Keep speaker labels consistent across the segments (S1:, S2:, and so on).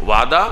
S1: وعدہ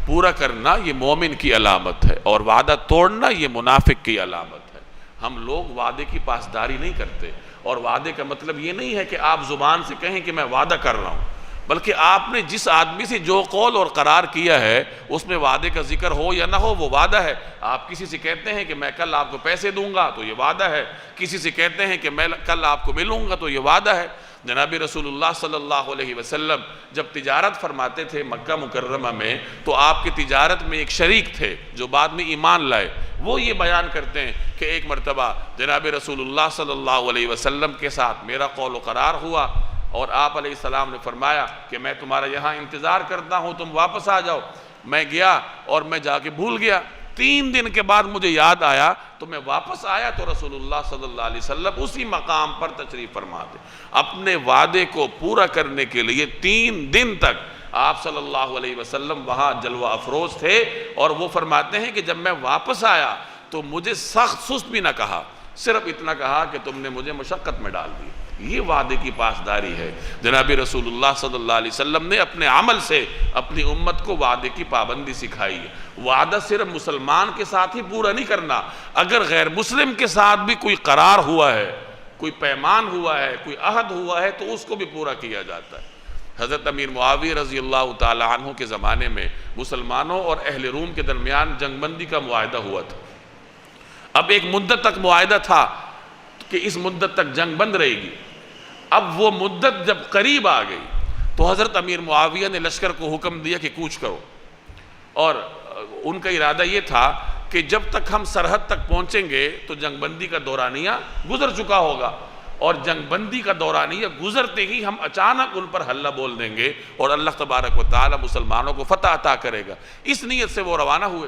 S1: پورا کرنا یہ مومن کی علامت ہے، اور وعدہ توڑنا یہ منافق کی علامت ہے۔ ہم لوگ وعدے کی پاسداری نہیں کرتے، اور وعدے کا مطلب یہ نہیں ہے کہ آپ زبان سے کہیں کہ میں وعدہ کر رہا ہوں، بلکہ آپ نے جس آدمی سے جو قول اور قرار کیا ہے اس میں وعدے کا ذکر ہو یا نہ ہو وہ وعدہ ہے۔ آپ کسی سے کہتے ہیں کہ میں کل آپ کو پیسے دوں گا تو یہ وعدہ ہے، کسی سے کہتے ہیں کہ میں کل آپ کو ملوں گا تو یہ وعدہ ہے۔ جناب رسول اللہ صلی اللہ علیہ وسلم جب تجارت فرماتے تھے مکہ مکرمہ میں، تو آپ کی تجارت میں ایک شریک تھے جو بعد میں ایمان لائے، وہ یہ بیان کرتے ہیں کہ ایک مرتبہ جناب رسول اللہ صلی اللہ علیہ وسلم کے ساتھ میرا قول و قرار ہوا، اور آپ علیہ السلام نے فرمایا کہ میں تمہارا یہاں انتظار کرتا ہوں، تم واپس آ جاؤ۔ میں گیا اور میں جا کے بھول گیا، 3 دن کے بعد مجھے یاد آیا تو میں واپس آیا تو رسول اللہ صلی اللہ علیہ وسلم اسی مقام پر تشریف فرما تھے۔ اپنے وعدے کو پورا کرنے کے لیے 3 دن تک آپ صلی اللہ علیہ وسلم وہاں جلوہ افروز تھے، اور وہ فرماتے ہیں کہ جب میں واپس آیا تو مجھے سخت سست بھی نہ کہا، صرف اتنا کہا کہ تم نے مجھے مشقت میں ڈال دی۔ یہ وعدے کی پاسداری ہے۔ جناب رسول اللہ صلی اللہ علیہ وسلم نے اپنے عمل سے اپنی امت کو وعدے کی پابندی سکھائی ہے۔ وعدہ صرف مسلمان کے ساتھ ہی پورا نہیں کرنا، اگر غیر مسلم کے ساتھ بھی کوئی قرار ہوا ہے، کوئی پیمان ہوا ہے، کوئی عہد ہوا ہے تو اس کو بھی پورا کیا جاتا ہے۔ حضرت امیر معاویہ رضی اللہ تعالی عنہ کے زمانے میں مسلمانوں اور اہل روم کے درمیان جنگ بندی کا معاہدہ ہوا تھا۔ اب ایک مدت تک معاہدہ تھا کہ اس مدت تک جنگ بند رہے گی۔ اب وہ مدت جب قریب آ گئی تو حضرت امیر معاویہ نے لشکر کو حکم دیا کہ کوچ کرو، اور ان کا ارادہ یہ تھا کہ جب تک ہم سرحد تک پہنچیں گے تو جنگ بندی کا دورانیہ گزر چکا ہوگا، اور جنگ بندی کا دورانیہ گزرتے ہی ہم اچانک ان پر حلہ بول دیں گے اور اللہ تبارک و تعالی مسلمانوں کو فتح عطا کرے گا۔ اس نیت سے وہ روانہ ہوئے۔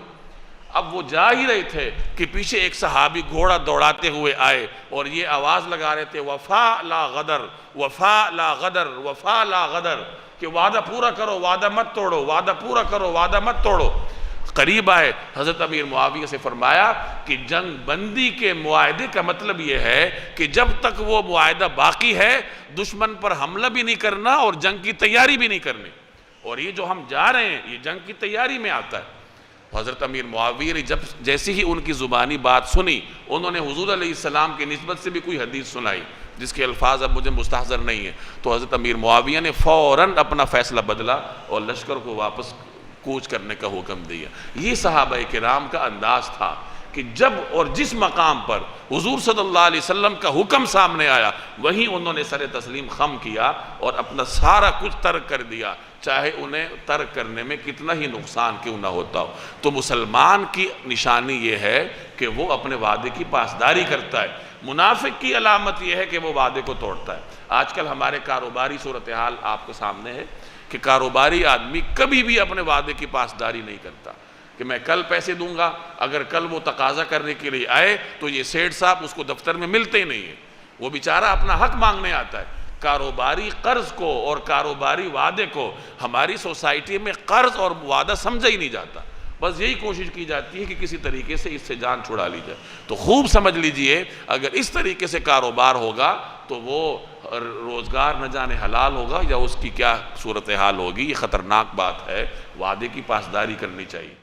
S1: اب وہ جا ہی رہے تھے کہ پیچھے ایک صحابی گھوڑا دوڑاتے ہوئے آئے اور یہ آواز لگا رہے تھے، وفا لا غدر، وفا لا غدر، وفا لا غدر، کہ وعدہ پورا کرو، وعدہ مت توڑو، وعدہ پورا کرو، وعدہ مت توڑو۔ قریب آئے، حضرت امیر معاویہ سے فرمایا کہ جنگ بندی کے معاہدے کا مطلب یہ ہے کہ جب تک وہ معاہدہ باقی ہے دشمن پر حملہ بھی نہیں کرنا اور جنگ کی تیاری بھی نہیں کرنی، اور یہ جو ہم جا رہے ہیں یہ جنگ کی تیاری میں آتا ہے۔ حضرت امیر معاویہ نے جیسے ہی ان کی زبانی بات سنی، انہوں نے حضور علیہ السلام کی نسبت سے بھی کوئی حدیث سنائی جس کے الفاظ اب مجھے مستحضر نہیں ہیں، تو حضرت امیر معاویہ نے فوراً اپنا فیصلہ بدلا اور لشکر کو واپس کوچ کرنے کا حکم دیا۔ یہ صحابہ کرام کا انداز تھا کہ جب اور جس مقام پر حضور صلی اللہ علیہ وسلم کا حکم سامنے آیا وہیں انہوں نے سر تسلیم خم کیا اور اپنا سارا کچھ ترک کر دیا، چاہے انہیں ترک کرنے میں کتنا ہی نقصان کیوں نہ ہوتا ہو۔ تو مسلمان کی نشانی یہ ہے کہ وہ اپنے وعدے کی پاسداری کرتا ہے۔ منافق کی علامت یہ ہے کہ وہ وعدے کو توڑتا ہے۔ آج کل ہمارے کاروباری صورتحال آپ کے سامنے ہے کہ کاروباری آدمی کبھی بھی اپنے وعدے کی پاسداری نہیں کرتا کہ میں کل پیسے دوں گا، اگر کل وہ تقاضا کرنے کے لیے آئے تو یہ سیٹھ صاحب اس کو دفتر میں ملتے ہی نہیں ہیں، وہ بیچارہ اپنا حق مانگنے آتا ہے۔ کاروباری قرض کو اور کاروباری وعدے کو ہماری سوسائٹی میں قرض اور وعدہ سمجھا ہی نہیں جاتا، بس یہی کوشش کی جاتی ہے کہ کسی طریقے سے اس سے جان چھڑا لی جائے۔ تو خوب سمجھ لیجئے اگر اس طریقے سے کاروبار ہوگا تو وہ روزگار نہ جانے حلال ہوگا یا اس کی کیا صورتحال ہوگی۔ یہ خطرناک بات ہے، وعدے کی پاسداری کرنی چاہیے۔